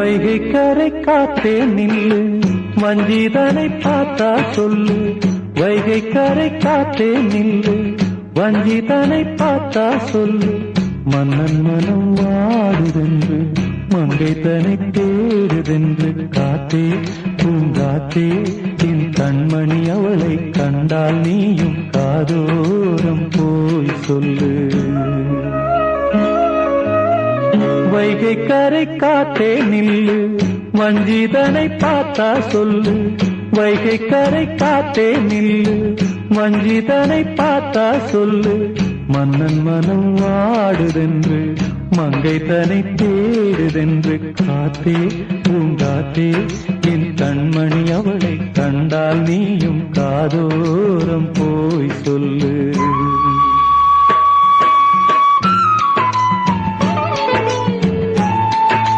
வைகை கரை காத்தே நில்லு, வஞ்சிதனை பார்த்தா சொல்லு. வைகை கரை காத்தே நில்லு, வஞ்சிதனை பார்த்தா சொல்லு. மன்னன் மனம் வாடுதென்று, மங்கை தனை தேடுதென்று. காத்தே பூங்காத்தே, என் கண்மணி அவளை கண்டால் நீயும் காதோரம் போய் சொல்லு. வைகை கரை காத்தே நில்லு, வஞ்சிதனை பார்த்தா சொல்லு. வைகை கரை காத்தே நில்லு, வஞ்சிதனை பார்த்தா சொல்லு. மன்னன் மனம் வாடுதென்று, மங்கை தனை தேடுதென்று. காத்தே பூங்காத்தே, என் கண்மணி அவளை கண்டால் நீயும் காதோரம் போய் சொல்லு.